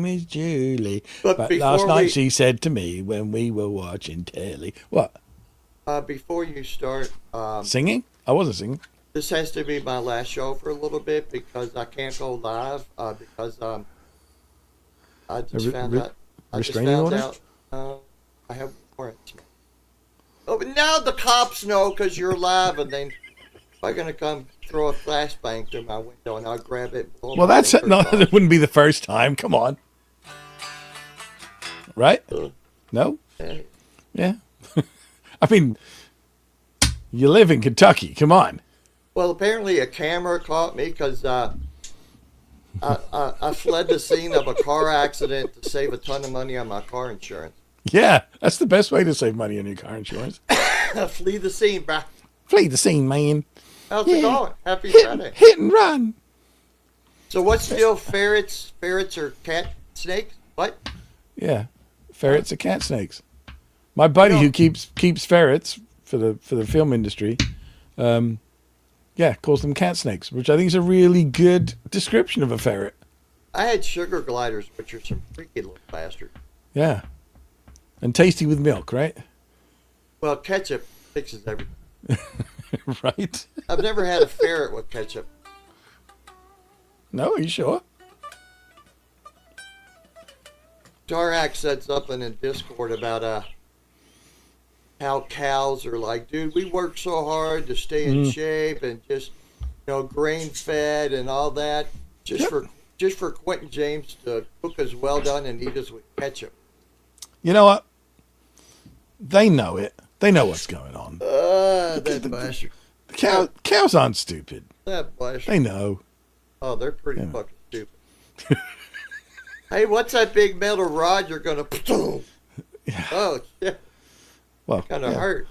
name is Julie. But last night she said to me when we were watching telly. What? Before you start... singing? I wasn't singing. This has to be my last show for a little bit because I can't go live because I just found out... I have warrants. Oh, but now the cops know because you're live, and then they're going to come throw a flashbang through my window, and I'll grab it. Well, that wouldn't be the first time. Come on. Right? No? Yeah. I mean, you live in Kentucky. Come on. Well, apparently a camera caught me because I fled the scene of a car accident to save a ton of money on my car insurance. Yeah, that's the best way to save money on your car insurance. Flee the scene, bruh. Flee the scene, man. How's it going? Happy Friday. Hit and run. So what's the deal? Ferrets or cat snakes? What? Yeah, ferrets are cat snakes. My buddy who keeps ferrets for the film industry, calls them cat snakes, which I think is a really good description of a ferret. I had sugar gliders, which are some freaky little bastards. Yeah. And tasty with milk, right? Well, ketchup fixes everything. Right? I've never had a ferret with ketchup. No, are you sure? Darak said something in Discord about how cows are like, dude, we work so hard to stay in shape and just, grain fed and all that, just for Quentin James to cook us well done and eat us with ketchup. You know what? They know it. They know what's going on. That bastard. Cows aren't stupid. That bastard. They know. Oh, they're pretty fucking stupid. Hey, what's that big metal rod you're going to... Oh, shit. Well, kind of hurt.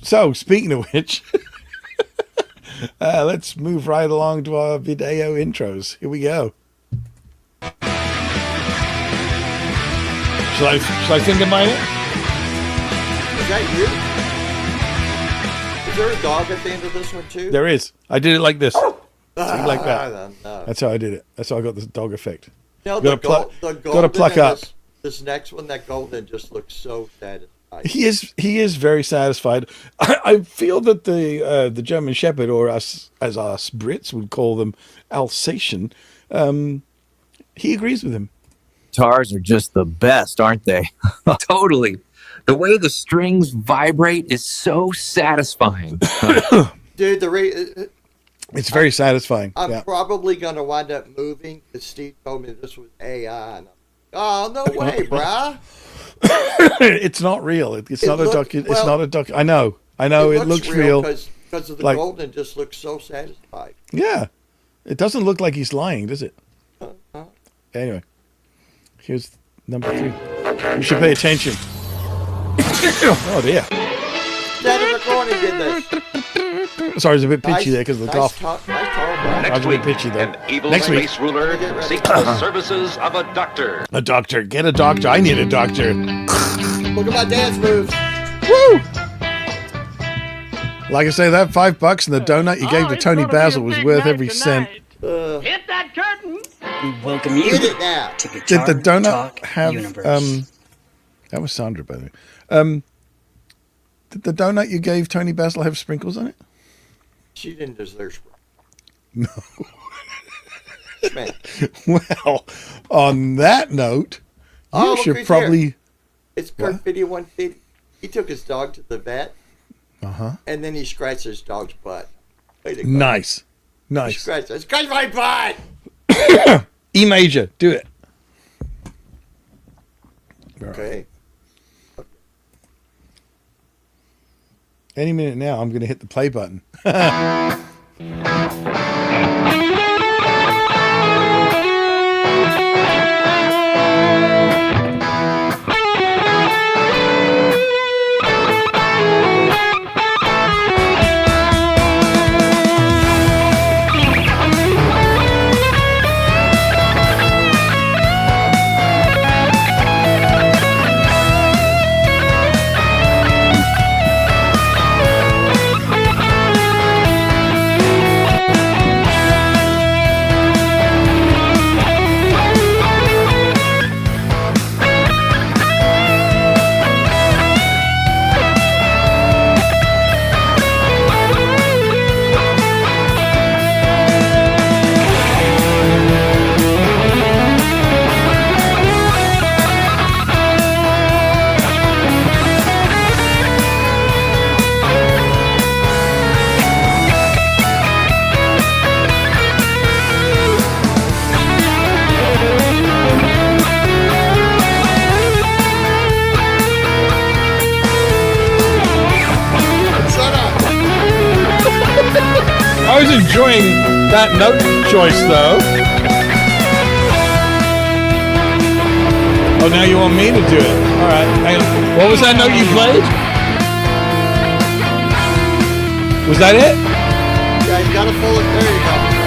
So, speaking of which, let's move right along to our video intros. Here we go. Shall I think of mine? Is that you? Is there a dog at the end of this one too? There is. I did it like this. Like that. I don't know. That's how I did it. That's how I got the dog effect. No, got to pluck up. This next one, that golden, just looks so satisfied. He is very satisfied. I feel that the German Shepherd, or us Brits would call them Alsatian, he agrees with him. Guitars are just the best, aren't they? Totally. The way the strings vibrate is so satisfying. Dude, it's very satisfying. I'm probably going to wind up moving because Steve told me this was AI. And oh, no way, brah. It's not real. It's not a doc. I know. It looks real. Because of the golden, just looks so satisfied. Yeah. It doesn't look like he's lying, does it? Anyway. Here's number 3. You should pay attention. Oh, dear. Daddy McCorney did this. Sorry, it's a bit pitchy there because of the cough. Next week, an evil space ruler seeks the services of a doctor. A doctor. Get a doctor. I need a doctor. Look at my dance moves. Woo! Like I say, that $5 and the donut you gave to Tony Basil was worth every cent. Hit that curtain. We welcome you Get it now. to Guitar Did the donut Talk have Universe. that was Sandra, by the way. Did the donut you gave Tony Basil have sprinkles on it? She didn't deserve sprinkles. No. Man. Well, on that note, you should probably... Here. It's Kurt Video 150. He took his dog to the vet, and then he scratched his dog's butt. Way to go. Nice. Scratch my butt! E major, do it. Okay. Any minute now, I'm going to hit the play button. enjoying that note choice, though. Oh, now you want me to do it. All right. Hang on. What was that note you played? Was that it? Yeah, you gotta pull it. There you go.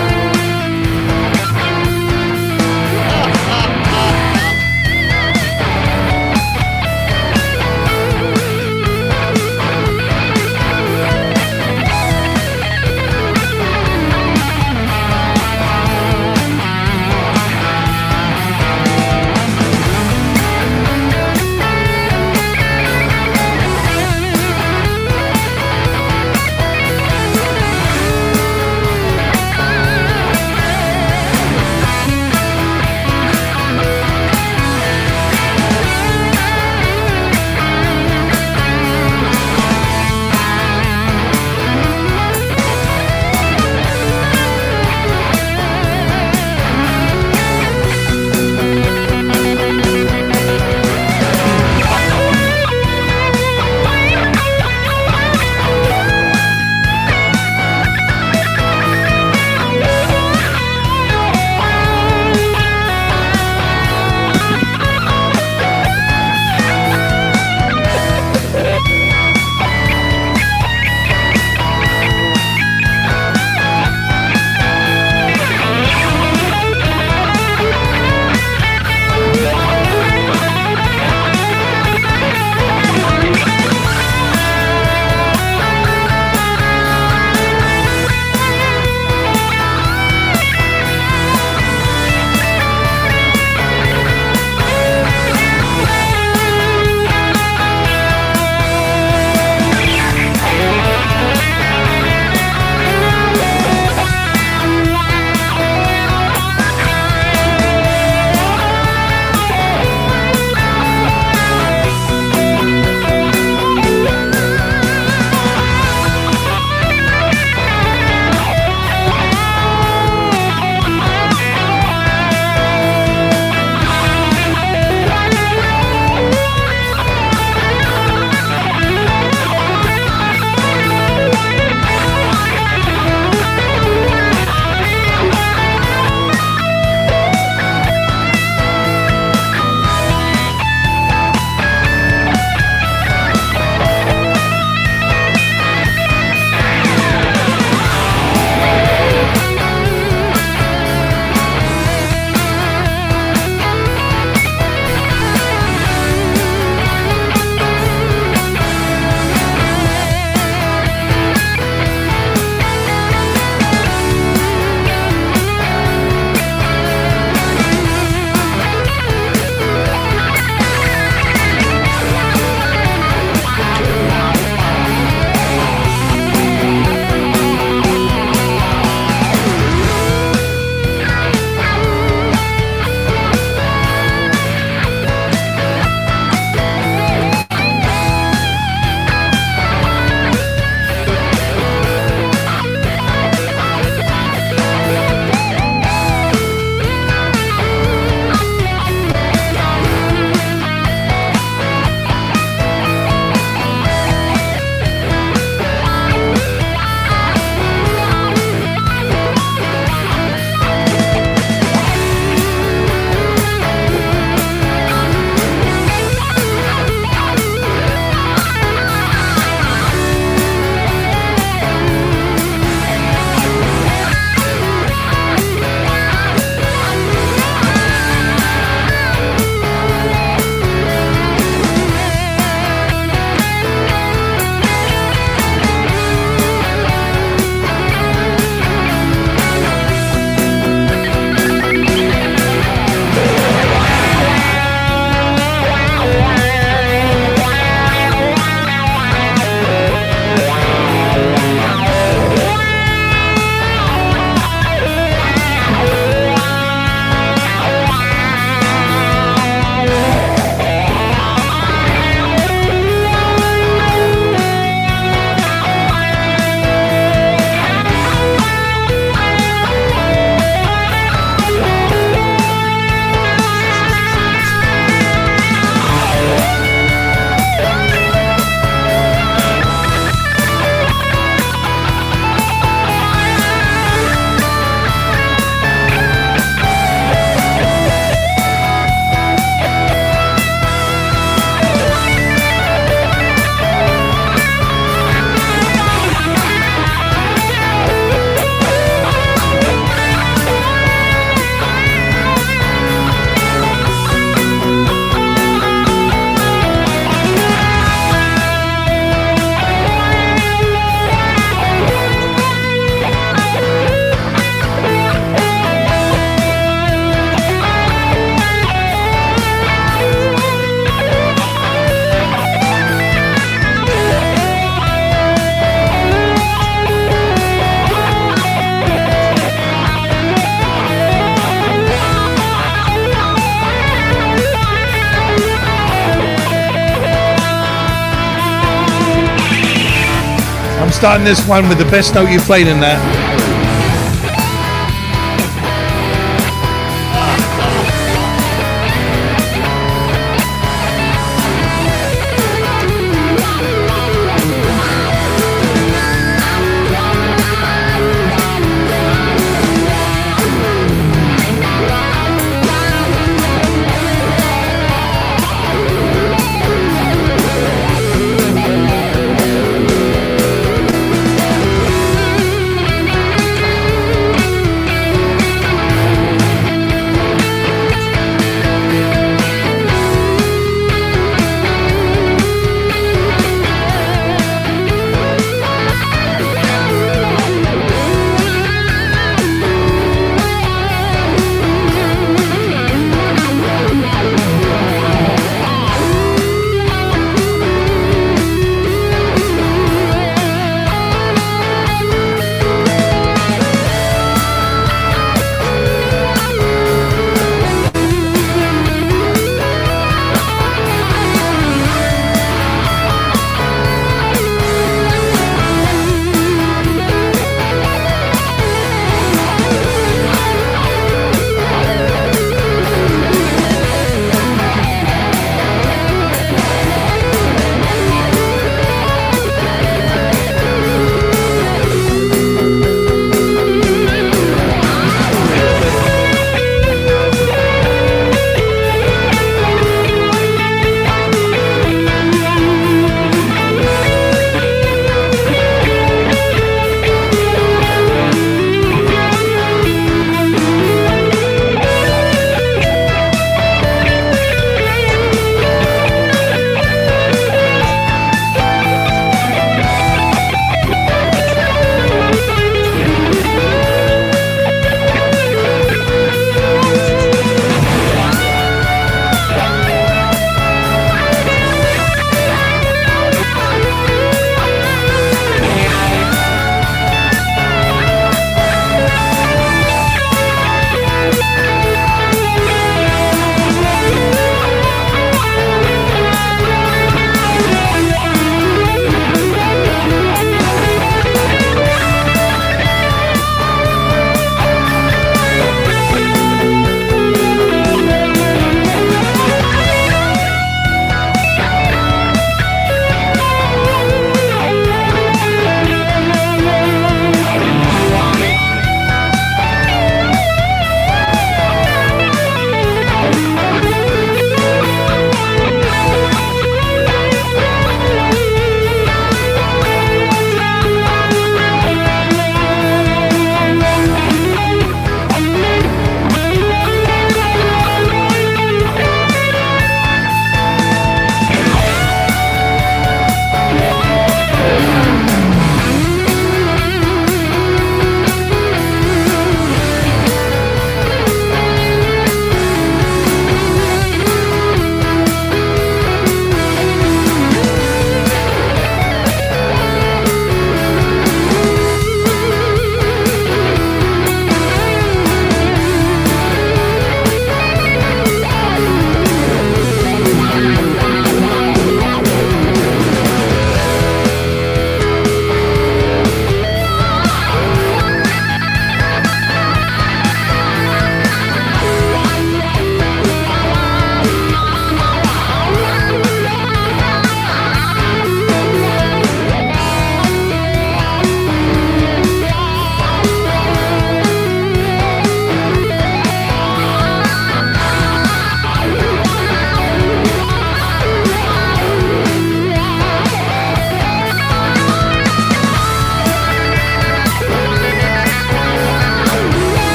starting this one with the best note you played in that.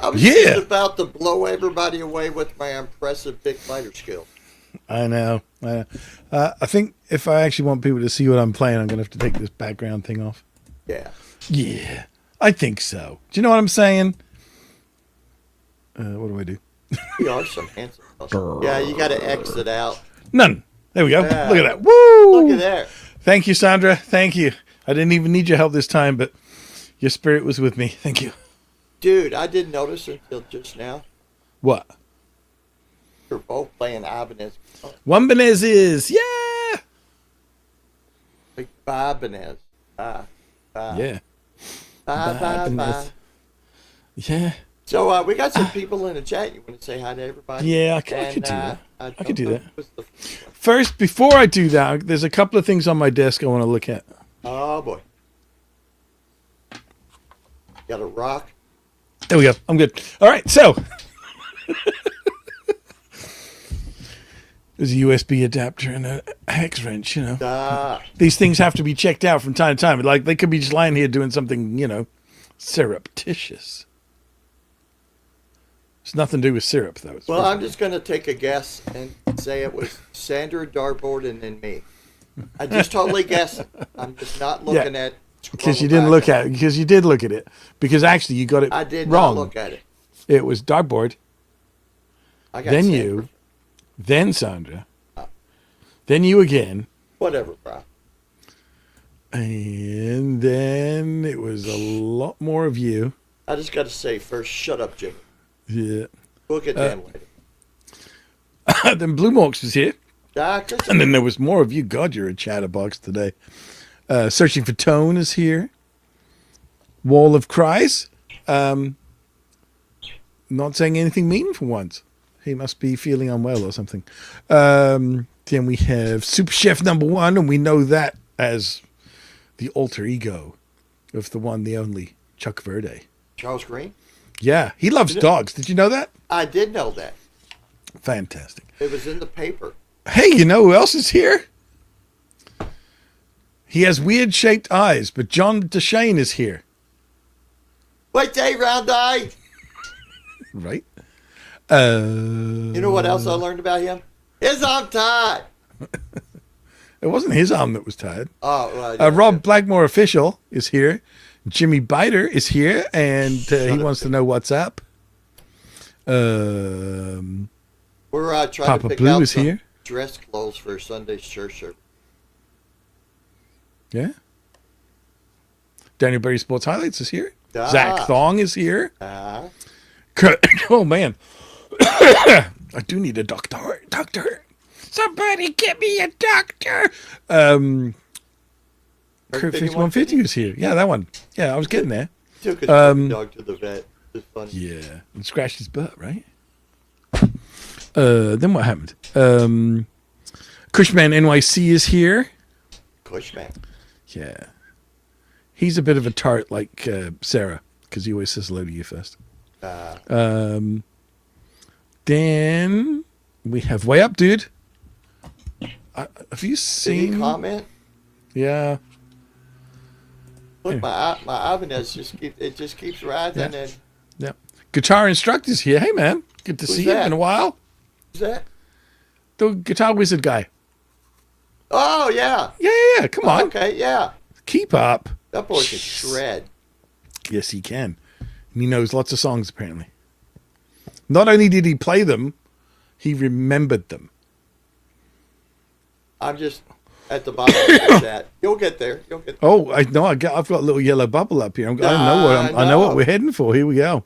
I was just about to blow everybody away with my impressive big fighter skill. I know. I think if I actually want people to see what I'm playing, I'm going to have to take this background thing off. Yeah. Yeah, I think so. Do you know what I'm saying? What do I do? You are some handsome. Yeah, you got to exit out. None. There we go. Yeah. Look at that. Woo! Look at there. Thank you, Sandra. Thank you. I didn't even need your help this time, but your spirit was with me. Thank you. Dude, I didn't notice until just now. What? You're both playing Ibanez. One Benez is. Yeah. Like Ibanez. Yeah. Bye. Ibanez. Yeah. So we got some people in the chat. You want to say hi to everybody? Yeah, I could do that. I could do that. What's the- First, before I do that, there's a couple of things on my desk I want to look at. Oh, boy. Got a rock. There we go. I'm good. All right, so there's a USB adapter and a hex wrench, you know. These things have to be checked out from time to time. Like, they could be just lying here doing something, you know, surreptitious. It's nothing to do with syrup, though. Well, I'm just going to take a guess and say it was Sandra Darboard and then me. I just totally guessing. I'm just not looking at. Because you didn't look at it. Because you did look at it. Because actually, you got it I did wrong. not look at it. It was dartboard. I got Then Sandra. you. Then Sandra. Then you again. Whatever, bro. And then it was a lot more of you. I just got to say first, shut up, Jimmy. Yeah. We'll get them later. Then Blue Morks was here. Doctor. And then there was more of you. God, you're a chatterbox today. Searching for Tone is here. Wall of Cries. Not saying anything mean for once. He must be feeling unwell or something. Then we have Super Chef #1, and we know that as the alter ego of the one, the only Chuck Verde. Charles Green? Yeah, he loves dogs. Did you know that? I did know that. Fantastic. It was in the paper. Hey, you know who else is here? He has weird shaped eyes, but John DeShane is here. Wait, day, round eye. Right? You know what else I learned about him? His arm tied. It wasn't his arm that was tied. Oh, right. Rob Blackmore official is here. Jimmy Biter is here, and he wants to know what's up. We're trying Papa to pick Blue out is some here. dress clothes for Sunday's church service. Yeah. Daniel Berry Sports Highlights is here. Ah. Zach Thong is here. Uh-huh. Oh, man. I do need a doctor. Doctor. Somebody get me a doctor. Kurt 5150 was here. Yeah, that one. Yeah, I was getting there. Took his dog to the vet. It was funny. Yeah. And scratched his butt, right? Then what happened? Cushman NYC is here. Cushman. Yeah. He's a bit of a tart like Sarah, because he always says hello to you first. Then we have Way Up, dude. Have you Did seen? he comment? Yeah. Look, my Ibanez just keeps rising. Yeah. And Yeah. Guitar Instructor's here. Hey, man. Good to see you. that? In a while. who's that? The Guitar Wizard guy. Oh yeah. Yeah. Come on. Okay, yeah. Keep up. That boy can shred. Yes, he can. And he knows lots of songs, apparently. Not only did he play them, he remembered them. I'm just at the bottom of that. You'll get there. You'll get there. Oh, I know. I've got a little yellow bubble up here. I know what we're heading for. Here we go.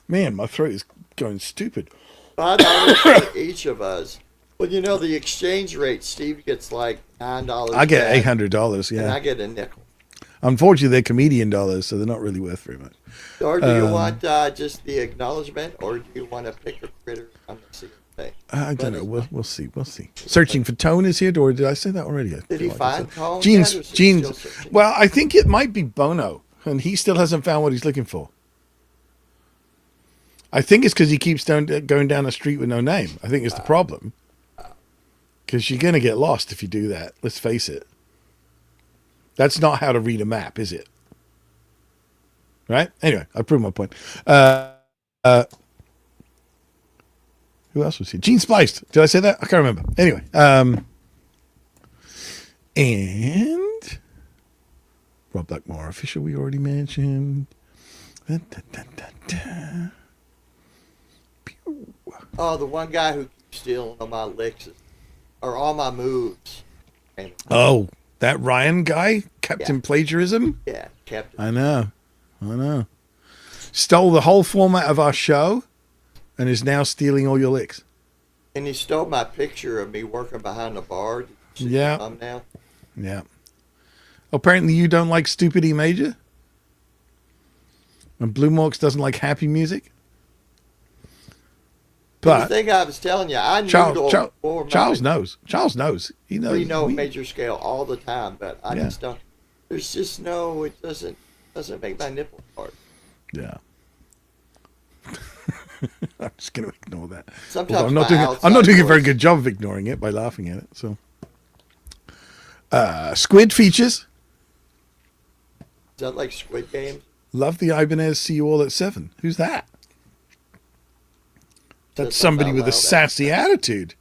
Man, my throat is going stupid. $5 for each of us. Well, you know the exchange rate. Steve gets like $9. I get back, $800. and Yeah. I get a nickel. Unfortunately, they're comedian dollars, so they're not really worth very much. Or do you want just the acknowledgement, or do you want to pick a critter on the scene thing? I don't know. We'll see. We'll see. Searching for Tone is here, or did I say that already? Did he find Tone? Gene's. yet, or is he still Gene's. searching? Well, I think it might be Bono, and he still hasn't found what he's looking for. I think it's because he keeps going down the street with no name. I think it's the problem. Because you're going to get lost if you do that. Let's face it. That's not how to read a map, is it? Right? Anyway, I proved my point. Who else was here? Gene Spliced. Did I say that? I can't remember. Anyway, and Rob Blackmore, official. We already mentioned. Oh, the one guy who keeps stealing all my licks or all my moves. Oh, that Ryan guy, Captain Plagiarism. Yeah, Captain. I know. Stole the whole format of our show, and is now stealing all your licks. And he stole my picture of me working behind the bar. Yeah. Thumbnail. Yeah. Apparently, you don't like Stupid E Major, and Blue Morks doesn't like happy music. But the thing I was telling you, I knew Charles knows. Charles knows. He knows. We know major scale all the time, but I just don't. There's just no. It doesn't make my nipple hard. Yeah. I'm just going to ignore that. Sometimes I'm not doing a very good job of ignoring it by laughing at it. So, Squid features. Is that like Squid Game? Love the Ibanez. See you all at 7. Who's that? That's somebody with a sassy attitude.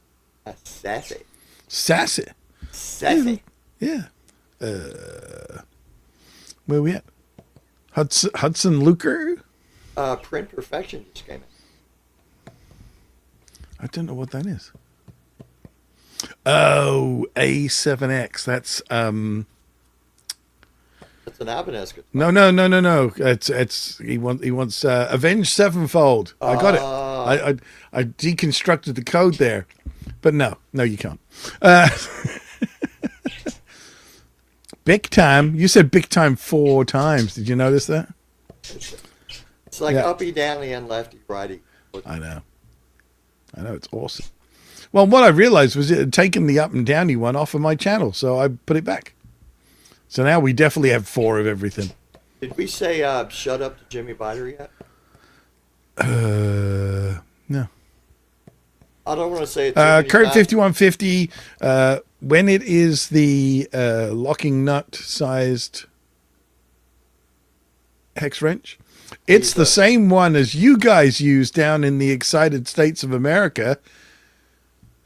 Sassy. Yeah. Where we at? Hudson Luker? Print Perfection just came in. I don't know what that is. Oh, A7X. That's an Ibanez guitar. No. It's he wants Avenged Sevenfold. I got it. I deconstructed the code there, but no, you can't. Big Time. You said Big Time 4 times. Did you notice that? It's like uppy, downy, and lefty, righty. I know. It's awesome. Well, what I realized was it had taken the up and downy one off of my channel, so I put it back. So now we definitely have 4 of everything. Did we say shut up to Jimmy Biter yet? No. I don't want to say it. Kurt 5150. When it is the locking nut sized hex wrench, it's the same one as you guys use down in the excited states of America.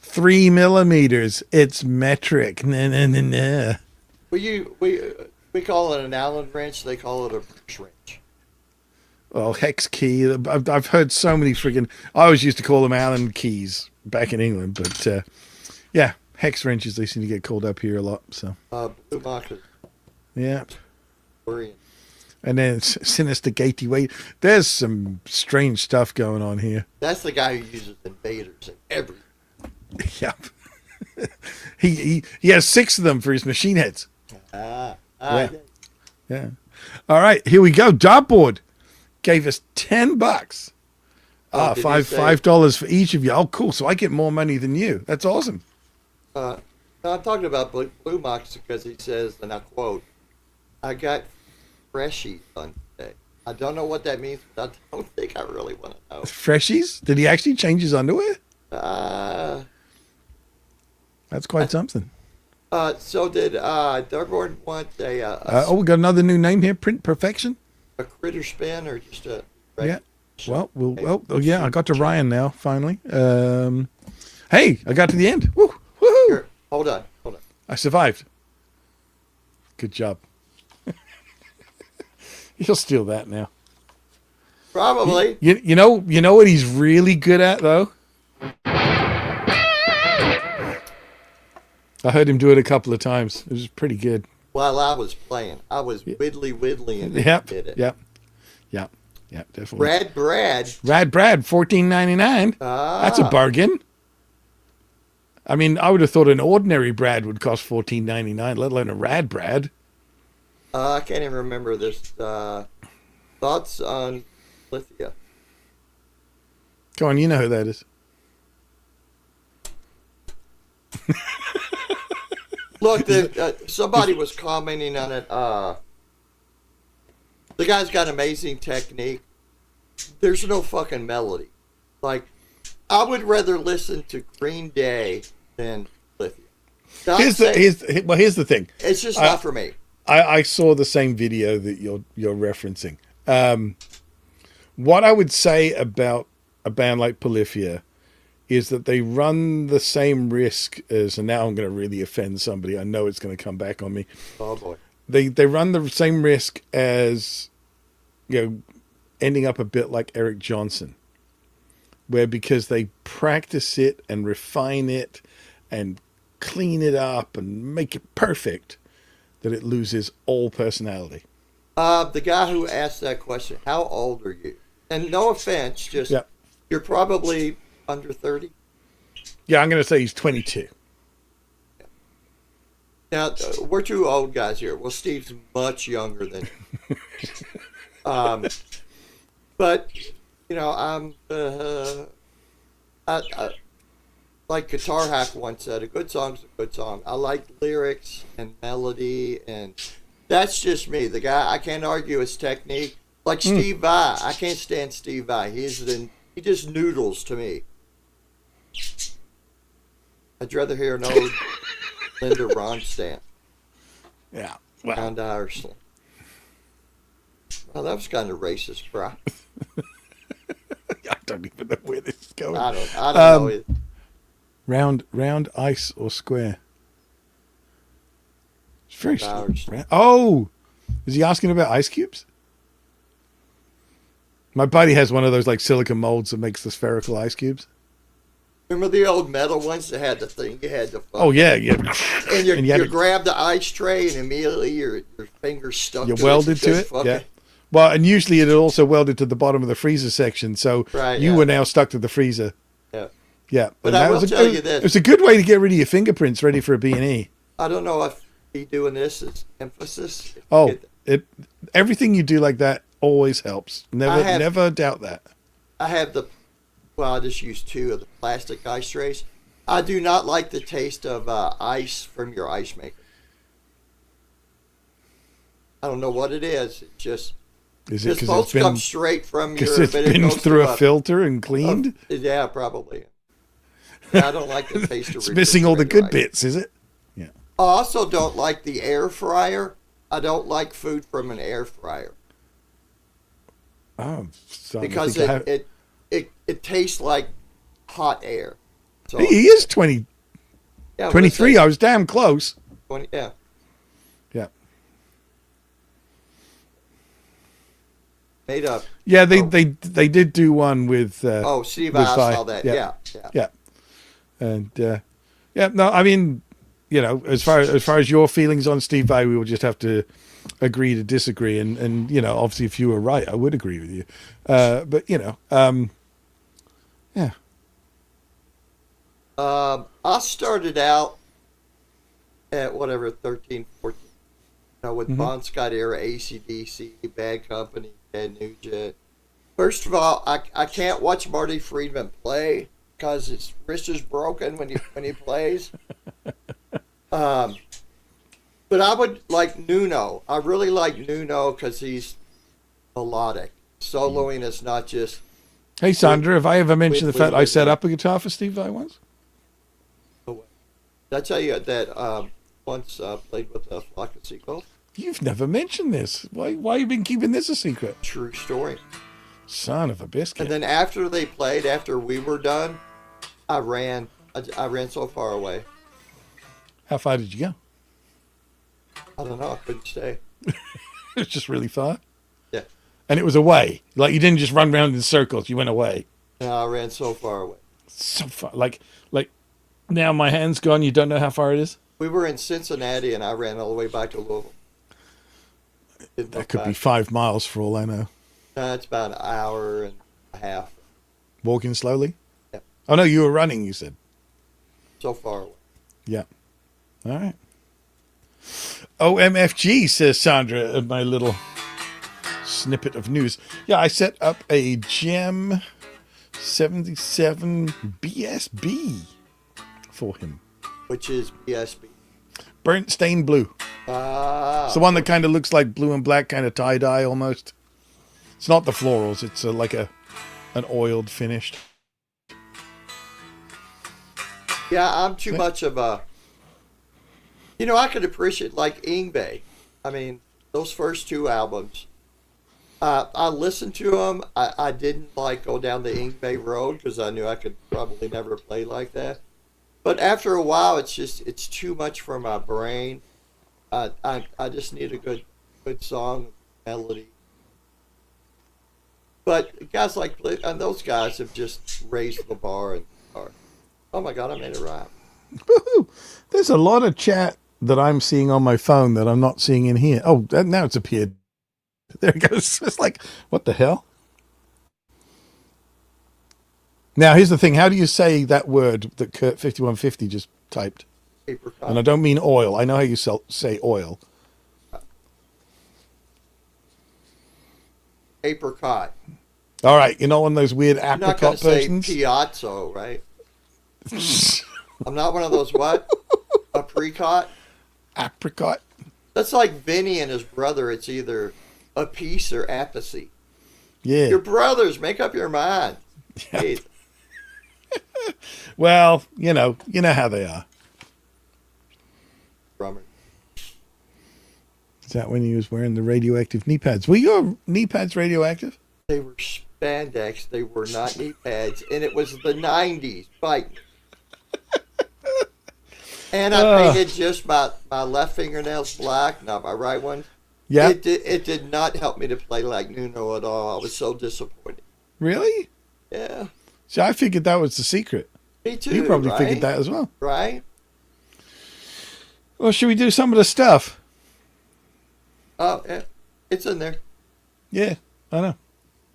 3 millimeters. It's metric. Nah. We call it an Allen wrench. They call it a Brooks wrench. Well, hex key. I've heard so many friggin'. I always used to call them Allen keys back in England, but yeah, hex wrenches. They seem to get called up here a lot. So Blue Market. Yeah. Orient. And then Sinister Gatey Wait. There's some strange stuff going on here. That's the guy who uses invaders and everything. Yep. he has 6 of them for his machine heads. Yeah. All right, here we go. Dartboard gave us $10. $5 for each of you. Oh, cool. So I get more money than you. That's awesome. No, I'm talking about Blue Mox because he says, and I quote, "I got freshies on today." I don't know what that means, but I don't think I really want to know. Freshies? Did he actually change his underwear? That's quite something. So did Dartboard want we got another new name here. Print Perfection. A critter spin or just a yeah. Well, I got to Ryan now finally. Hey, I got to the end. Woo, woohoo! Here, hold on. I survived. Good job. You'll steal that now. Probably. You know what he's really good at though. I heard him do it a couple of times. It was pretty good. While I was playing, I was widdly and did it. Yep, definitely. Rad Brad, $14.99. That's a bargain. I mean, I would have thought an ordinary Brad would cost $14.99, let alone a Rad Brad. I can't even remember this. Thoughts on Lithia? Come on, you know who that is. Look, somebody was commenting on it. The guy's got amazing technique. There's no fucking melody. Like, I would rather listen to Green Day than Lithia. Here's the thing. It's just not for me. I saw the same video that you're referencing. What I would say about a band like Polyphia is that they run the same risk as, and now I'm going to really offend somebody. I know it's going to come back on me. Oh boy. They run the same risk as, ending up a bit like Eric Johnson, where because they practice it and refine it and clean it up and make it perfect, that it loses all personality. The guy who asked that question, how old are you? And no offense, just you're probably under 30. Yeah, I'm going to say he's 22. Now, we're two old guys here. Well, Steve's much younger than you. But, I'm like Guitar Hack once said, a good song's a good song. I like lyrics and melody, and that's just me. The guy, I can't argue his technique. Like Steve Vai, I can't stand Steve Vai. He just noodles to me. I'd rather hear an old Linda Ronstadt. Yeah. Well. And Ireland. Well, that was kind of racist, bro. I don't even know where this is going. I don't know it. Round, ice, or square? It's very Ireland. Oh! Is he asking about ice cubes? My buddy has one of those like silicon molds that makes the spherical ice cubes. Remember the old metal ones that had the thing you had to fuck? Oh, yeah. And you grab the ice tray and immediately your fingers stuck to it. You welded to it? Yeah. Well, and usually it also welded to the bottom of the freezer section, so you were now stuck to the freezer. Yeah. Yeah. But I will tell you this. It was a good way to get rid of your fingerprints ready for a B&E. I don't know if me doing this is emphasis. Oh, everything you do like that always helps. Never doubt that. I have I just used 2 of the plastic ice trays. I do not like the taste of ice from your ice maker. I don't know what it is. It just... Is it supposed to come straight from your... Because it's been through a filter and cleaned? Yeah, probably. Yeah, I don't like the taste of it's missing all the good bits, is it? Yeah. I also don't like the air fryer. I don't like food from an air fryer. Oh, because it tastes like hot air. So he is 20. Yeah, 23. I was damn close. 20, yeah. Yeah. Made up. Yeah, they did do one with. Steve, I saw that. Yeah. And no, I mean, as far as your feelings on Steve Vai, we will just have to agree to disagree. And obviously, if you were right, I would agree with you. But yeah. I started out at 13, 14, with Bon Scott era, AC/DC, Bad Company, Bad Nugent. First of all, I can't watch Marty Friedman play because his wrist is broken when he plays. But I would like Nuno. I really like Nuno because he's melodic. Soloing is not just... Hey, Sandra, have I ever mentioned the fact I set up a guitar for Steve Vai once? Did I tell you that once played with Flock of Seagulls? You've never mentioned this. Why have you been keeping this a secret? True story. Son of a biscuit. And then after they played, after we were done, I ran so far away. How far did you go? I don't know. I couldn't stay. It was just really far? Yeah. And it was away. Like, you didn't just run around in circles. You went away. No, I ran so far away. So far. Like now my hand's gone. You don't know how far it is? We were in Cincinnati, and I ran all the way back to Louisville. That could be 5 miles for all I know. It's about an hour and a half. Walking slowly? Yeah. Oh, no, you were running, you said. So far away. Yeah. All right. OMFG, says Sandra, in my little snippet of news. Yeah, I set up a Gem 77 BSB for him. Which is BSB? Burnt stained blue. It's the one that kind of looks like blue and black, kind of tie-dye almost. It's not the florals. It's like an oiled finished. Yeah, I'm too much of a... I could appreciate, like Yngwie. I mean, those first 2 albums, I listened to them. I didn't like go down the Ink Bay Road because I knew I could probably never play like that. But after a while, it's too much for my brain. I just need a good song, melody. But guys like and those guys have just raised the bar and oh my God, I made it rhyme. Woohoo! There's a lot of chat that I'm seeing on my phone that I'm not seeing in here. Oh, now it's appeared. There it goes. It's like, what the hell? Now, here's the thing. How do you say that word that Kurt 5150 just typed? Apricot. And I don't mean oil. I know how you say oil. Apricot. All right. You know, one of those weird You're not going apricot to say persons? piazzo, right? I'm not one of those what? Apricot? Apricot? That's like Vinny and his brother. It's either a piece or apathy. Yeah. Your brothers, make up your mind. Yeah. Hey, Well, you know how they are. drummer. Is that when he was wearing the radioactive knee pads? Were your knee pads radioactive? They were spandex. They were not knee pads. And it was the 90s. Fight. And I painted just my left fingernails black, not my right one. Yeah. It did not help me to play like Nuno at all. I was so disappointed. Really? Yeah. See, I figured that was the secret. Me too. You probably right? figured that as well. Right? Well, should we do some of the stuff? Oh, yeah. It's in there. Yeah, I know.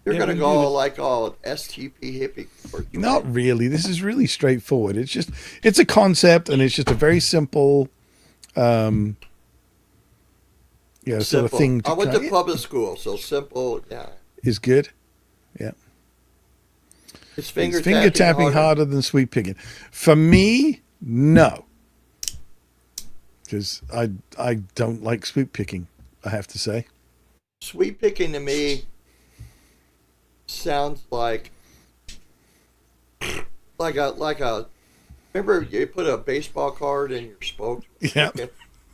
You're Yeah, going to we go do all like all STP hippie. Not really. This is really straightforward. It's a concept, and it's just a very simple, sort of thing. I went to public school, so simple. Yeah. Is good. Yeah. It's finger tapping harder than sweep picking. For me, no. Because I don't like sweep picking, I have to say. Sweep picking to me sounds like a. Remember, you put a baseball card in your spoke. Yeah.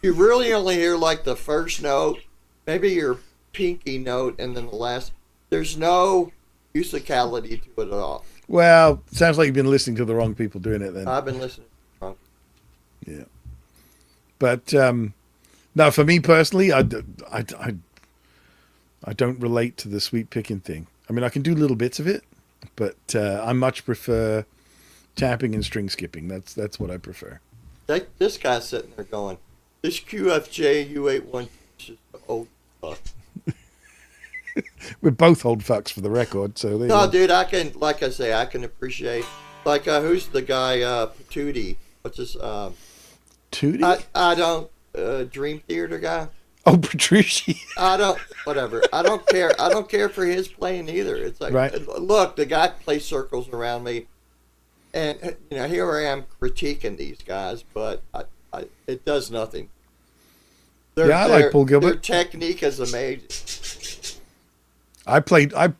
You really only hear like the first note, maybe your pinky note, and then the last. There's no musicality to it at all. Well, sounds like you've been listening to the wrong people doing it then. I've been listening. Yeah. But no, for me personally, I don't relate to the sweep picking thing. I mean, I can do little bits of it, but I much prefer tapping and string skipping. That's what I prefer. This guy's sitting there going, this QFJ U81 is just old fuck. We're both old fucks for the record, so there you No, go. dude, I can appreciate, like, who's the guy, Patootie? What's his, Tootie? I don't, Dream Theater guy? Oh, Petrucci. Whatever. I don't care. I don't care for his playing either. It's like, Right. Look, the guy plays circles around me, and, here I am critiquing these guys, but it does nothing. I like Paul Gilbert. Their technique is amazing.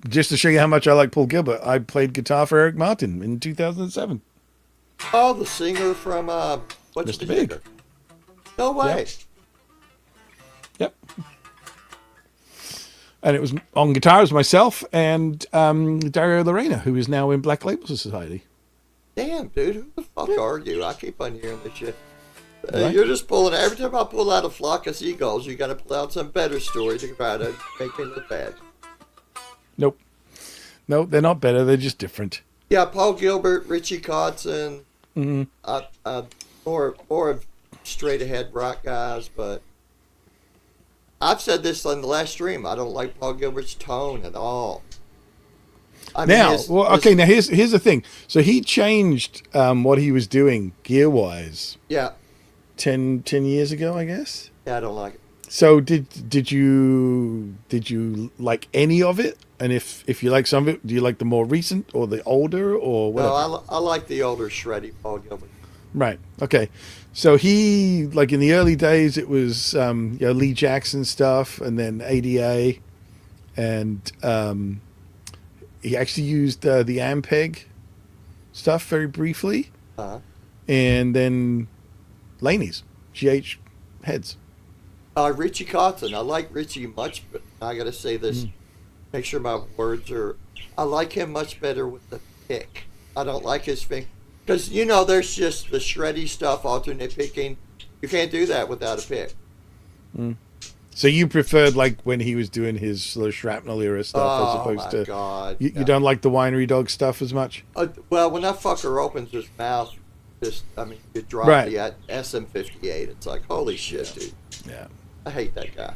Just to show you how much I like Paul Gilbert, I played guitar for Eric Martin in 2007. Oh, the singer from, what's Mr. the Big. singer? No way. Yep. And it was on guitar as myself and Dario Lorena, who is now in Black Label Society. Damn, dude, who the fuck are you? I keep on hearing this shit. Right. You're just pulling, every time I pull out a flock of seagulls, you got to pull out some better story to try to make me look bad. Nope. No, they're not better. They're just different. Yeah, Paul Gilbert, Richie Kotzen, more of straight ahead rock guys, but I've said this on the last stream. I don't like Paul Gilbert's tone at all. Now here's the thing. So he changed what he was doing gear wise. Yeah. 10 years ago, I guess. Yeah, I don't like it. So did you like any of it? And if you like some of it, do you like the more recent or the older or whatever? No, I like the older shreddy Paul Gilbert. Right. Okay. So he, like in the early days, it was Lee Jackson stuff, and then ADA, and he actually used the Ampeg stuff very briefly, and then Laney's GH heads. Richie Kotzen. I like Richie much, but I got to say this. make sure my words are. I like him much better with the pick. I don't like his finger because there's just the shreddy stuff, alternate picking. You can't do that without a pick. So you preferred like when he was doing his sort of shrapnel era stuff as opposed to God. You don't like the winery dog stuff as much? Well, when that fucker opens his mouth, you drop the SM58. It's like, holy shit, dude. Yeah. I hate that guy.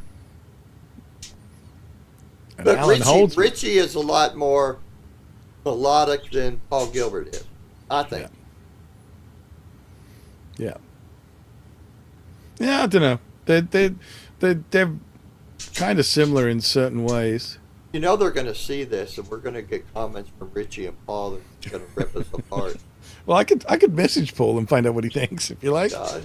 And But Alan Richie is a lot more melodic than Paul Gilbert is, I think. Yeah. Yeah, I don't know. They're kind of similar in certain ways. They're going to see this, and we're going to get comments from Richie and Paul that are going to rip us apart. Well, I could message Paul and find out what he thinks if you like. God.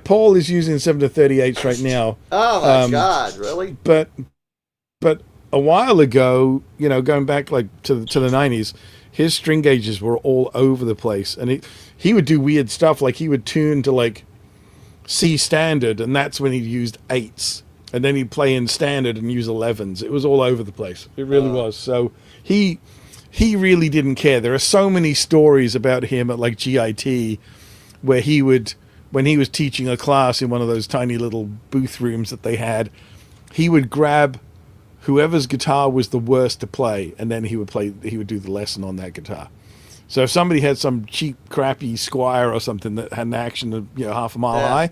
Paul is using 7-38 right now. Oh my God, really? But a while ago, going back like to the 90s, his string gauges were all over the place, and he would do weird stuff. Like he would tune to like C standard, and that's when he used 8s, and then he'd play in standard and use 11s. It was all over the place. It really was. So he really didn't care. There are so many stories about him at like GIT where he would, when he was teaching a class in one of those tiny little booth rooms that they had, he would grab whoever's guitar was the worst to play, and then he would do the lesson on that guitar. So if somebody had some cheap, crappy Squire or something that had an action of half a mile high,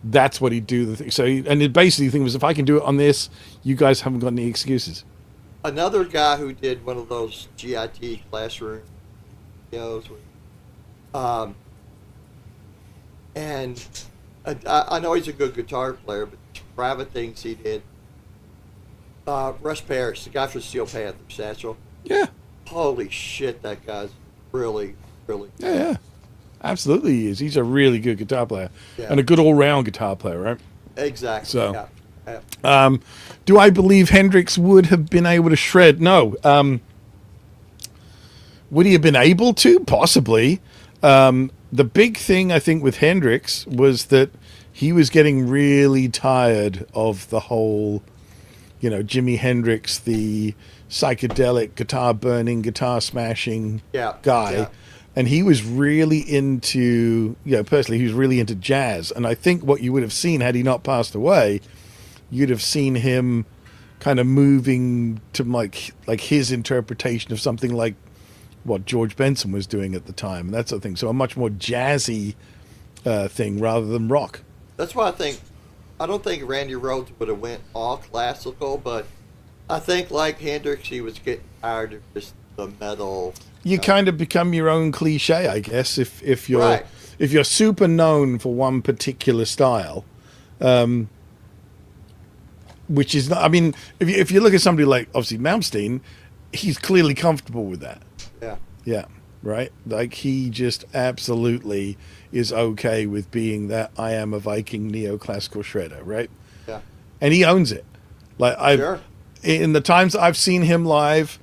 that's what he'd do. The thing. So basically the thing was, if I can do it on this, you guys haven't got any excuses. Another guy who did one of those GIT classroom videos, and I know he's a good guitar player, but private things he did. Russ Parrish, the guy from Steel Panther, Satchel. Yeah. Holy shit, that guy's really, really good. Yeah. Absolutely he is. He's a really good guitar player. Yeah. And a good all-round guitar player, right? Exactly. So, yeah. Do I believe Hendrix would have been able to shred? No. Would he have been able to? Possibly. The big thing, I think, with Hendrix was that he was getting really tired of the whole, Jimi Hendrix, the psychedelic guitar burning, guitar smashing guy. Yeah. And he was really into, personally, he was really into jazz. And I think what you would have seen had he not passed away, you'd have seen him kind of moving to like his interpretation of something like what George Benson was doing at the time, and that sort of thing. So a much more jazzy thing rather than rock. That's why I don't think Randy Rhoads would have went all classical, but I think like Hendrix, he was getting tired of just the metal. You kind of become your own cliche, I guess, if you're super known for one particular style, which is not. I mean, if you look at somebody like obviously Malmsteen, he's clearly comfortable with that. Yeah. Yeah. Right. Like he just absolutely is okay with being that I am a Viking neoclassical shredder. Right. Yeah. And he owns it. Like in the times I've seen him live,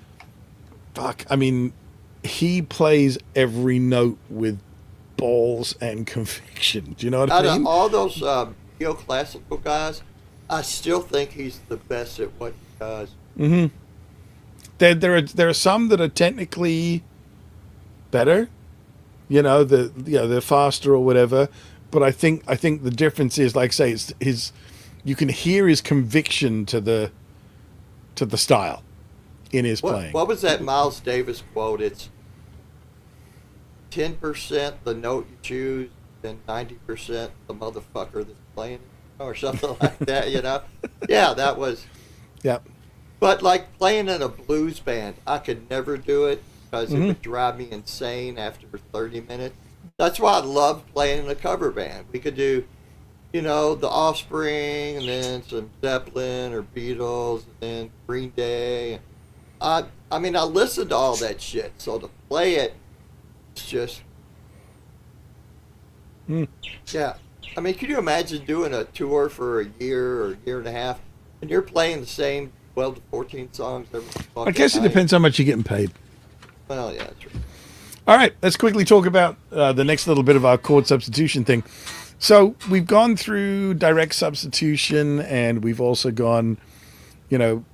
I mean, he plays every note with balls and conviction. Do you know what I mean? Out of all those neoclassical guys, I still think he's the best at what he does. Mm-hmm. There are some that are technically better, they're faster or whatever. But I think the difference is, like say, it's his. You can hear his conviction to the style in his playing. What was that Miles Davis quote? It's 10% the note you choose, and 90% the motherfucker that's playing it, or something like that. Yeah, that was. Yep. But like playing in a blues band, I could never do it because it would drive me insane after 30 minutes. That's why I love playing in a cover band. We could do, the Offspring, and then some Zeppelin or Beatles, and then Green Day. I listen to all that shit, so to play it, it's just, yeah. I mean, can you imagine doing a tour for a year or a year and a half, and you're playing the same 12 to 14 songs every fucking I guess it night? depends how much you're getting paid. Well, yeah, that's right. All right, let's quickly talk about the next little bit of our chord substitution thing. So we've gone through direct substitution, and we've also gone,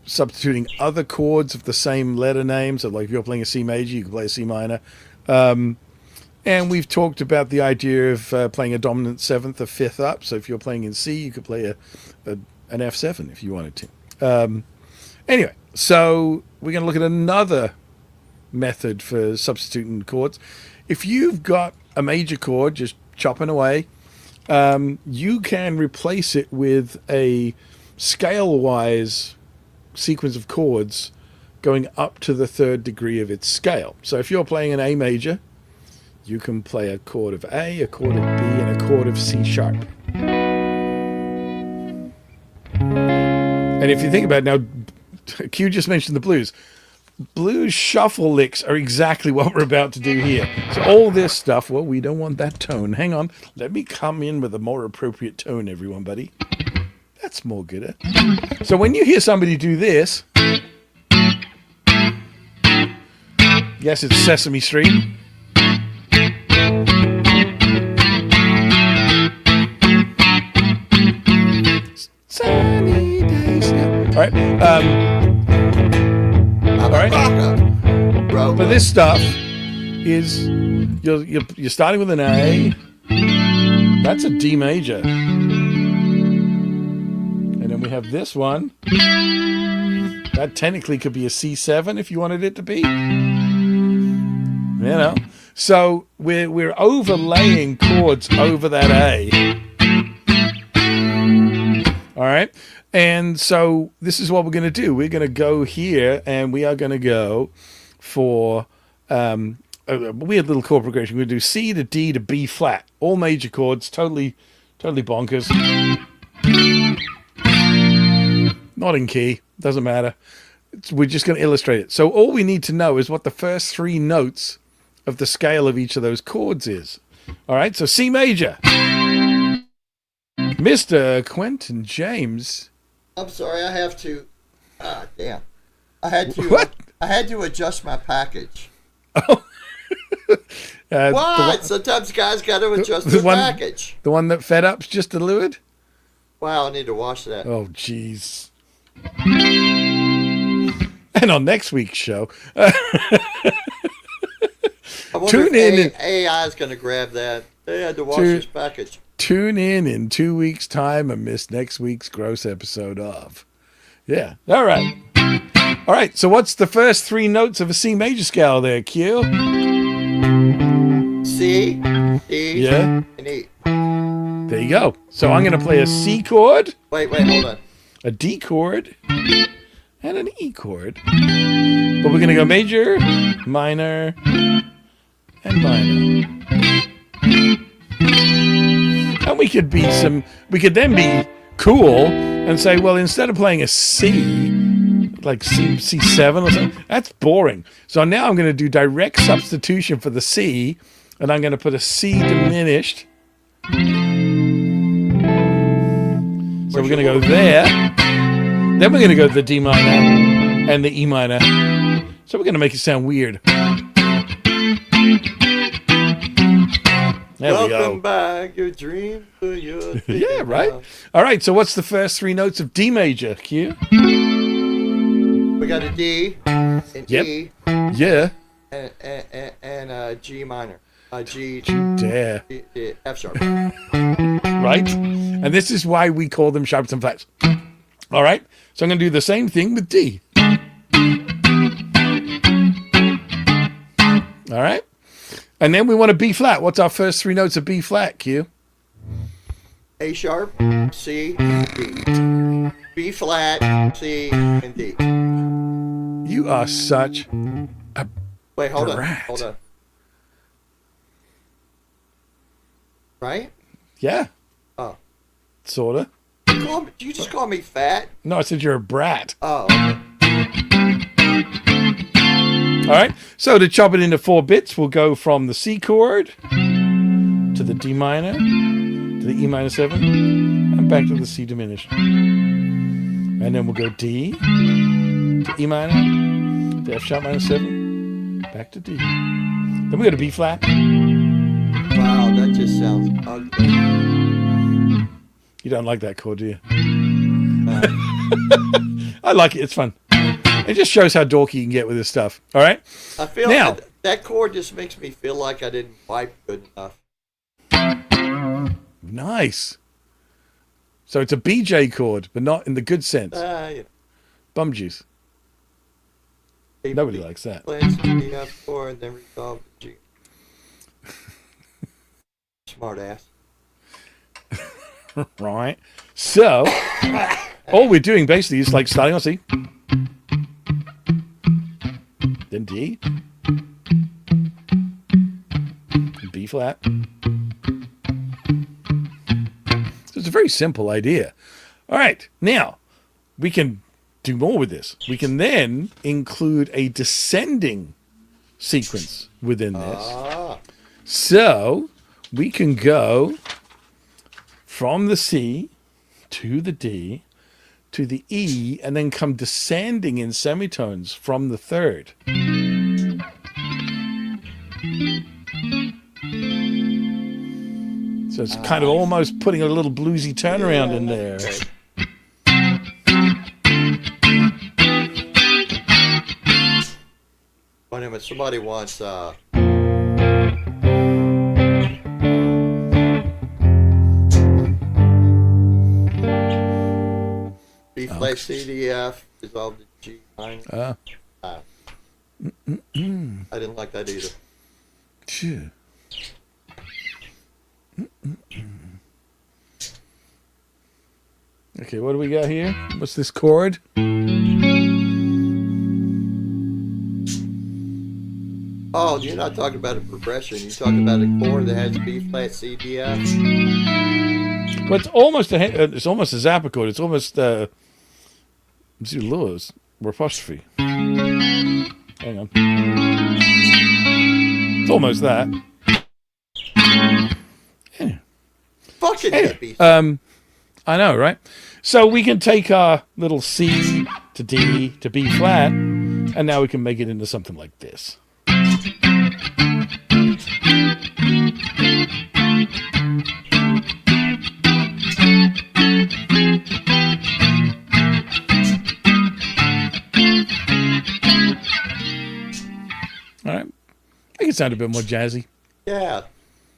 substituting other chords of the same letter name. So like if you're playing a C major, you can play a C minor. And we've talked about the idea of playing a dominant seventh or fifth up. So if you're playing in C, you could play an F7 if you wanted to. Anyway, so we're going to look at another method for substituting chords. If you've got a major chord just chopping away, you can replace it with a scale-wise sequence of chords going up to the third degree of its scale. So if you're playing an A major, you can play a chord of A, a chord of B, and a chord of C sharp. And if you think about it now, Q just mentioned the blues. Blues shuffle licks are exactly what we're about to do here. So all this stuff, well, we don't want that tone. Hang on. Let me come in with a more appropriate tone, everyone, buddy. That's more gooder. So when you hear somebody do this, yes, it's Sesame Street. Sunny days. All right. All right. But this stuff is you're starting with an A. That's a D major. And then we have this one. That technically could be a C7 if you wanted it to be. So we're overlaying chords over that A. All right. And so this is what we're going to do. We're going to go here, and we are going to go for a weird little chord progression. We're going to do C to D to B flat. All major chords, totally bonkers. Not in key. Doesn't matter. We're just going to illustrate it. So all we need to know is what the first three notes of the scale of each of those chords is. All right. So C major. Mr. Quentin James. I'm sorry, I have to. Damn. I had to. What? I had to adjust my package. Oh. What? Sometimes guys got to adjust their package. The one that fed up's just delivered? Wow, I need to wash that. Oh, jeez. And on next week's show, tune in. AI is going to grab that. They had to wash his package. Tune in 2 weeks' time and miss next week's gross episode of. Yeah. All right. All right. So what's the first three notes of a C major scale there, Q? C, D, yeah, and E. There you go. So I'm going to play a C chord. Wait, hold on. A D chord. And an E chord. But we're going to go major, minor, and minor. And we could then be cool and say, well, instead of playing a C, like C7 or something, that's boring. So now I'm going to do direct substitution for the C, and I'm going to put a C diminished. So we're going to go there. Then we're going to go to the D minor and the E minor. So we're going to make it sound weird. There we go. Welcome back, your dream for your yeah, right? All right, so what's the first three notes of D major, Q? We got a D, an E, yeah, and a G minor. G, dare. F sharp. Right? And this is why we call them sharps and flats. All right, so I'm going to do the same thing with D. All right? And then we want a B flat. What's our first three notes of B flat, Q? A sharp, C, D. B flat, C, and D. You are such a Wait, hold brat. on. Right? Yeah. Oh. Sorta. You just call me fat? No, I said you're a brat. Oh, okay. All right. So to chop it into 4 bits, we'll go from the C chord to the D minor to the E minor 7 and back to the C diminished. And then we'll go D to E minor to F sharp minor 7 back to D. Then we go to B flat. Wow, that just sounds ugly. You don't like that chord, do you? I like it. It's fun. It just shows how dorky you can get with this stuff. All right? I feel now, that chord just makes me feel like I didn't wipe good enough. Nice. So it's a BJ chord, but not in the good sense. Bum juice. Nobody likes that. Plans the F chord, then resolve the G. Smart ass. Right. So, all we're doing basically is like starting on C, then D, B flat. So it's a very simple idea. All right. Now, we can do more with this. We can then include a descending sequence within this. So, we can go from the C to the D to the E and then come descending in semitones from the third. So it's kind of almost putting a little bluesy turnaround in there. Wait a minute, somebody wants B flat C D F resolve the G minor. I didn't like that either. Sure. Okay, what do we got here? What's this chord? Oh, you're not talking about a progression. You're talking about a chord that has B flat C D F. Well, it's almost a Zappa chord. It's almost Lewis or apostrophe. Hang on. It's almost that. Yeah. Fucking hippies. I know, right? So we can take our little C to D to B flat, and now we can make it into something like this. All right. Make it sound a bit more jazzy. Yeah.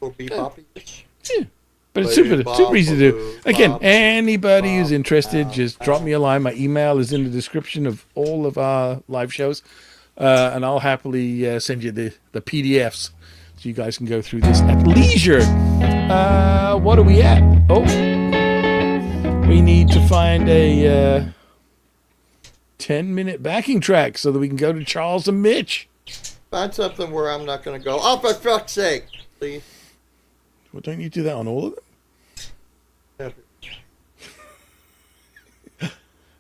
Or beboppy. Yeah. But it's super easy to do. Again, anybody who's interested, just drop me a line. My email is in the description of all of our live shows. And I'll happily send you the PDFs so you guys can go through this at leisure. What are we at? Oh, we need to find a 10-minute backing track so that we can go to Charles and Mitch. Find something where I'm not going to go, oh, for fuck's sake, please. Well, don't you do that on all of them?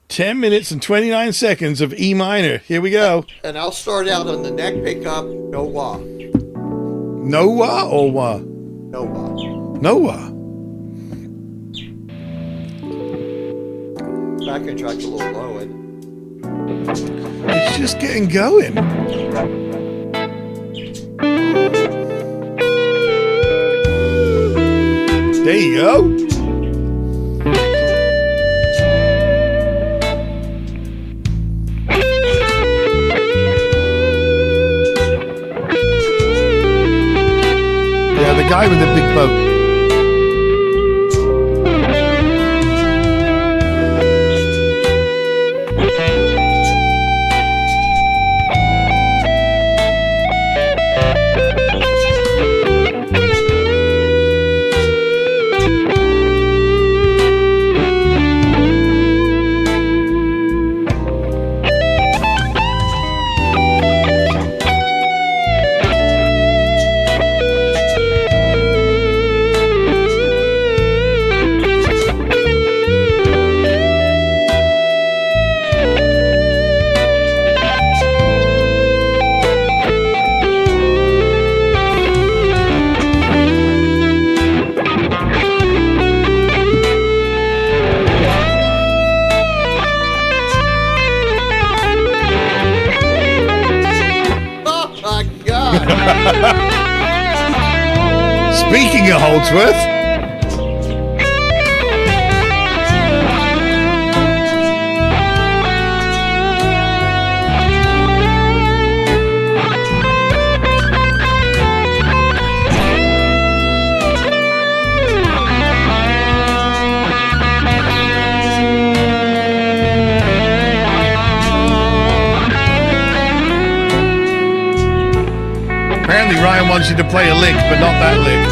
10 minutes and 29 seconds of E minor. Here we go. And I'll start out on the neck pickup, no wah. No wah or wah? No wah. No wah. Backing track's a little low, isn't it? It's just getting going. There you go. Yeah, the guy with the big boat. Speaking of Holdsworth, Ryan wants you to play a lick, but not that lick.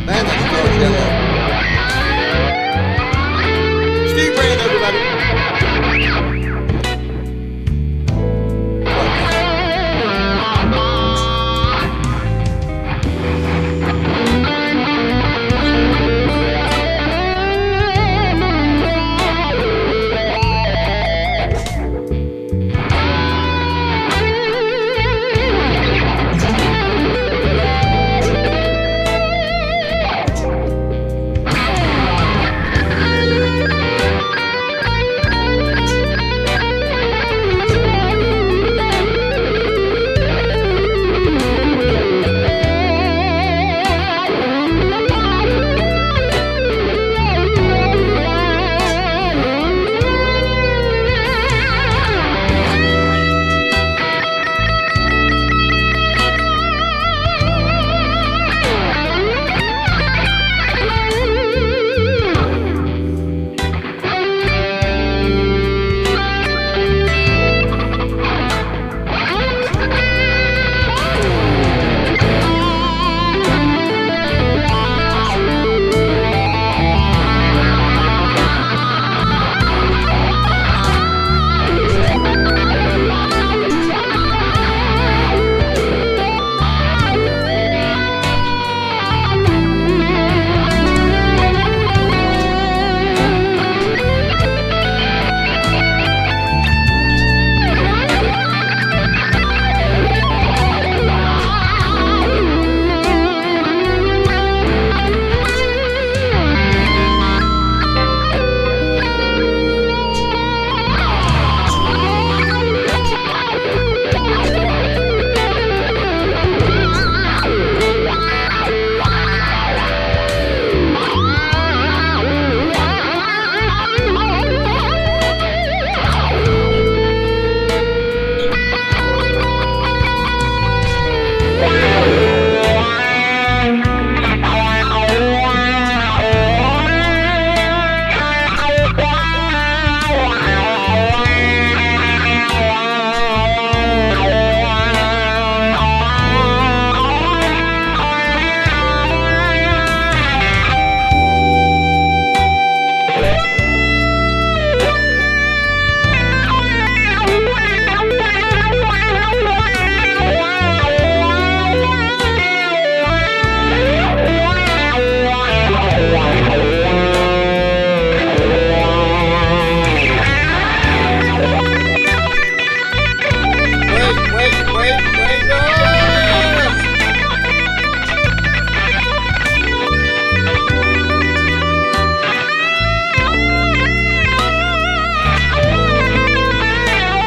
Man, that star's yellow. Steve Brand, everybody.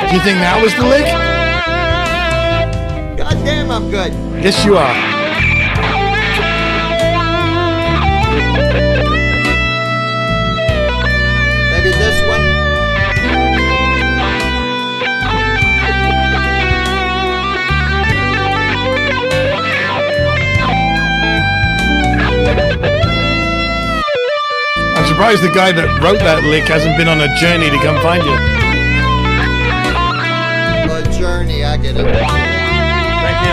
Do you think that was the lick? God damn, I'm good. Yes, you are. Maybe this one. I'm surprised the guy that wrote that lick hasn't been on a journey to come find you. A journey, I get it. Thank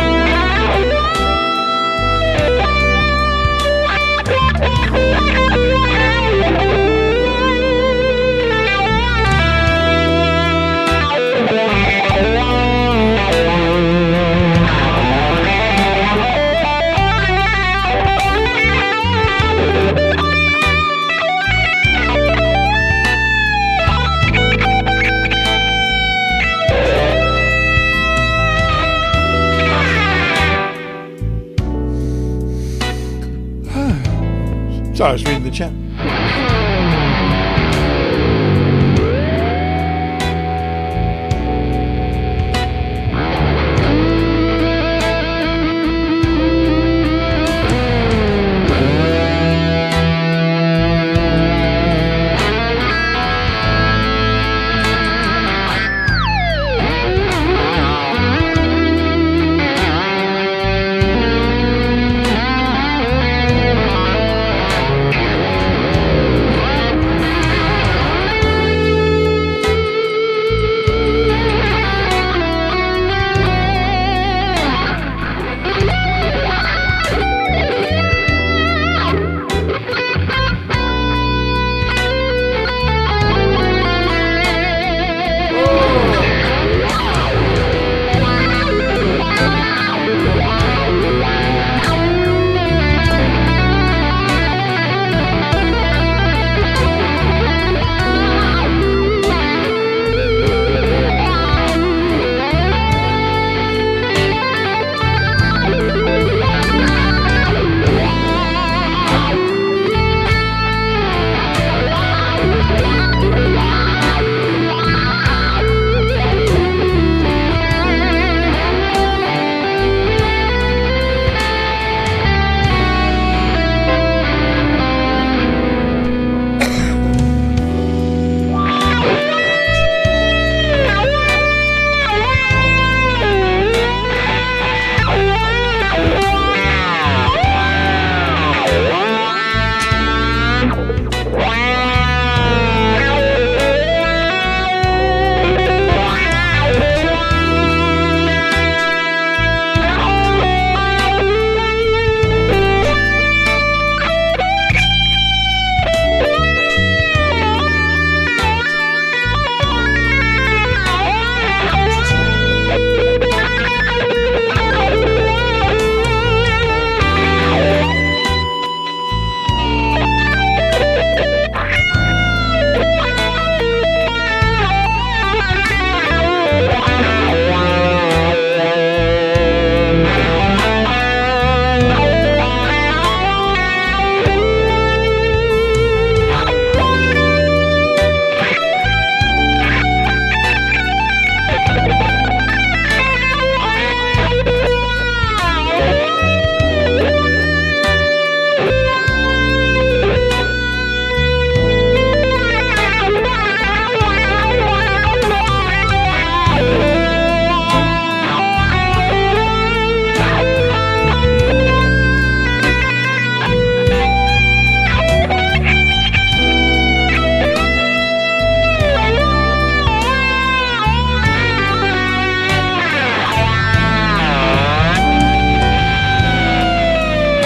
Sorry, I was reading the chat.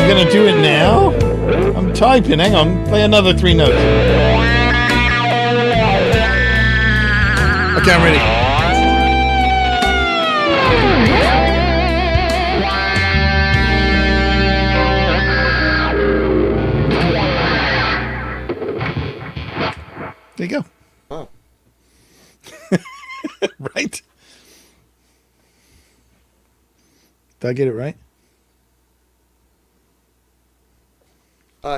You're going to do it now? I'm typing. Hang on. Play another 3 notes. Okay, I'm ready. There you go. Oh. Right? Did I get it right?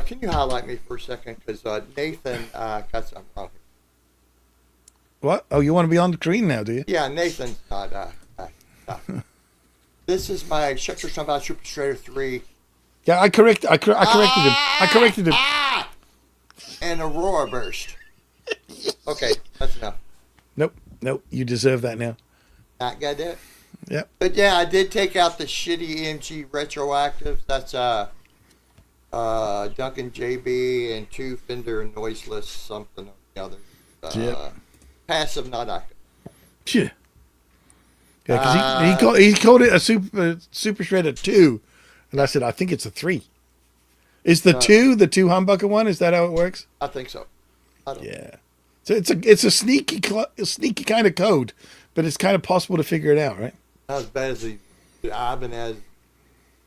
Can you highlight me for a second? Because Nathan got something wrong. What? Oh, you want to be on the screen now, do you? Yeah, Nathan's not. This is my Checkers About Super Strider 3. Yeah, I corrected him. I corrected him. And Aurora Burst. Okay, that's enough. Nope. You deserve that now. Not got that. Yep. But yeah, I did take out the shitty EMG retroactives. That's Duncan JB and 2 Fender noiseless something or the other. Yep. Passive, not active. Yeah. Yeah, because he called it a super shredder 2, and I said I think it's a 3. Is the 2 the 2 humbucker one? Is that how it works? I think so. Yeah. So it's a sneaky kind of code, but it's kind of possible to figure it out, right? Not as bad as the Ivan as.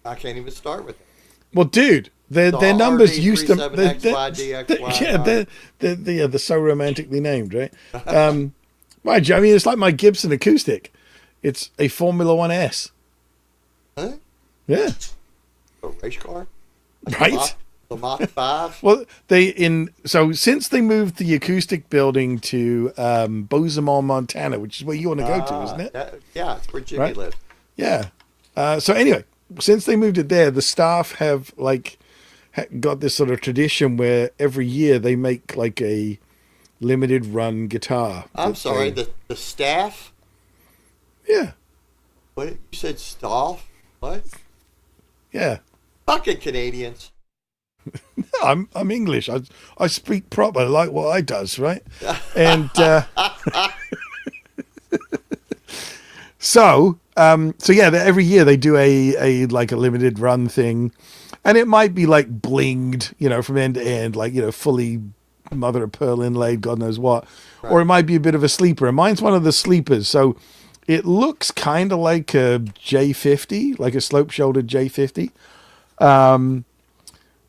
I can't even start with it. Well, dude, their numbers used to. XY, they're so romantically named, right? Mind you, I mean, it's like my Gibson acoustic. It's a Formula 1 S. Huh? Yeah. A race car? Right. The Mach 5? Well, since they moved the acoustic building to Bozeman, Montana, which is where you want to go to, isn't it? Yeah, it's where Jimmy lives. Yeah. So anyway, since they moved it there, the staff have got this sort of tradition where every year they make like a limited run guitar. I'm sorry, the staff? Yeah. What? You said staff? What? Yeah. Fucking Canadians. I'm English. I speak proper like what I does, right? And so yeah, every year they do a limited run thing, and it might be like blinged, from end to end, fully mother of pearl inlaid, God knows what, right. Or it might be a bit of a sleeper. And mine's one of the sleepers, so it looks kind of like a J50, like a slope-shouldered J50.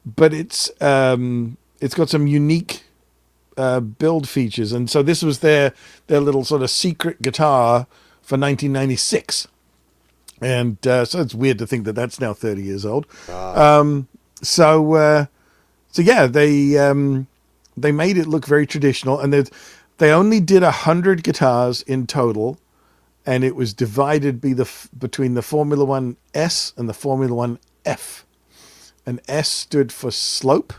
But it's got some unique build features, and so this was their little sort of secret guitar for 1996, and so it's weird to think that that's now 30 years old. So yeah, they made it look very traditional, and they only did 100 guitars in total, and it was divided between the Formula 1 S and the Formula 1 F. And S stood for slope,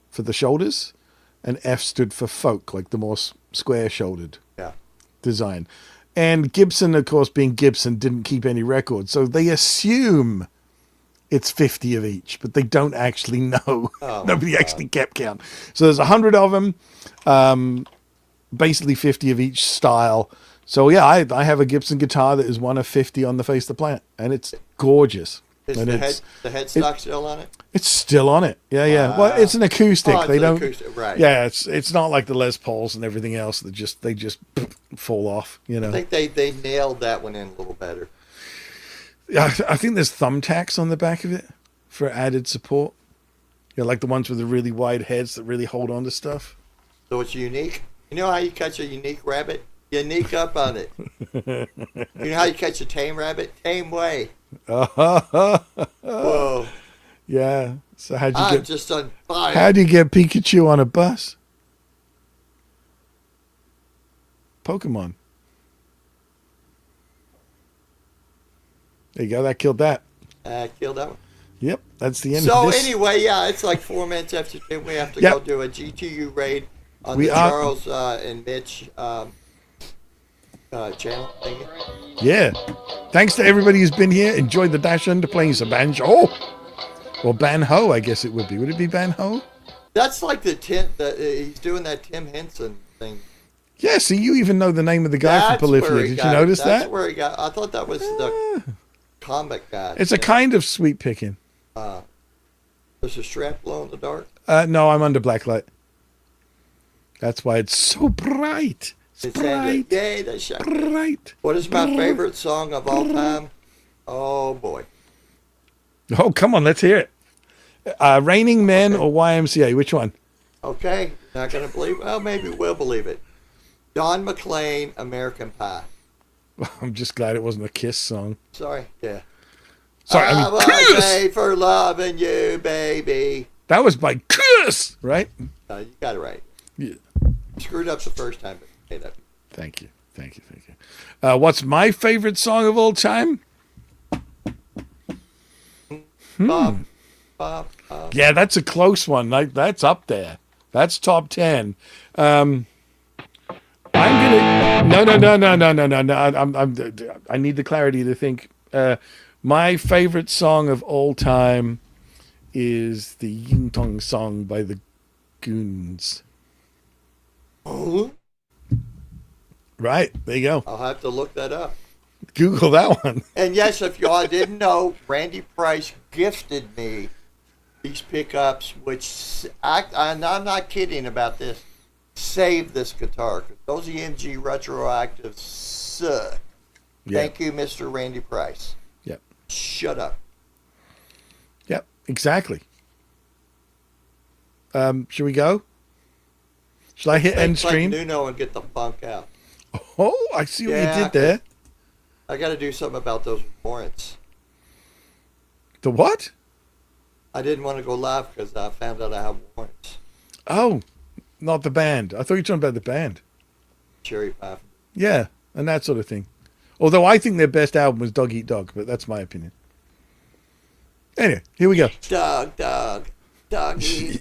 for the shoulders, and F stood for folk, like the more square-shouldered design. And Gibson, of course, being Gibson, didn't keep any records, so they assume it's 50 of each, but they don't actually know. Nobody actually kept count. So there's 100 of them, basically 50 of each style. So yeah, I have a Gibson guitar that is one of 50 on the face of the planet, and it's gorgeous. Is the headstock still on it? It's still on it. Yeah. Well, it's an acoustic. They don't. Acoustic, right. Yeah, it's not like the Les Pauls and everything else that they just fall off. I think they nailed that one in a little better. Yeah, I think there's thumbtacks on the back of it for added support. Like the ones with the really wide heads that really hold on to stuff. So it's unique. You know how you catch a unique rabbit? You sneak up on it. You know how you catch a tame rabbit? Tame way. Whoa. Yeah. So I'm just on fire. How do you get Pikachu on a bus? Pokemon. There you go. That killed that. Killed that one. Yep. That's the end so of this. Anyway, yeah, it's like 4 minutes after we have to go do a GTU raid on the Charles and Mitch channel. Thank you. Yeah. Thanks to everybody who's been here. Enjoyed the dash under playing some banjo. Or Banho, I guess it would be. Would it be Banho? That's like he's doing that Tim Henson thing. Yeah, see, you even know the name of the guy from Polyphony. Did you notice that? That's where he got. I thought that was the comic guy. It's a kind of sweet picking. Does the strap glow in the dark? No, I'm under black light. That's why it's so bright. It's bright. Yay, that's Bright. What is my favorite song of all time? Oh, boy. Oh, come on, let's hear it. Raining Men or YMCA? Which one? Okay, not going to believe it. Well, maybe we'll believe it. John McClane, American Pie. I'm just glad it wasn't a Kiss song. Sorry, yeah. Sorry, I mean Kiss! Made for loving you, baby. That was by Kiss, right? You got it right. Yeah. Screwed up the first time, but hey, that. Thank you. What's my favorite song of all time? Bob. Yeah, that's a close one. That's up there. That's top 10. I'm gonna no. I need the clarity to think. My favorite song of all time is the Ying Tong song by the Goons. Oh, Right, there you go. I'll have to look that up. Google that one. And yes, if y'all didn't know, Randy Price gifted me these pickups, which I'm not kidding about this. Save this guitar, because those EMG retroactives suck. Yeah. Thank you, Mr. Randy Price. Yep. Shut up. Yep, exactly. Should we go? Shall I hit end stream? Nuno and get the funk out. Oh, I see what you did there. I got to do something about those warrants. The what? I didn't want to go live because I found out I have warrants. Oh, not the band. I thought you were talking about the band. Cherry Pie. Yeah, and that sort of thing. Although I think their best album was Dog Eat Dog, but that's my opinion. Anyway, here we go. Dog, eat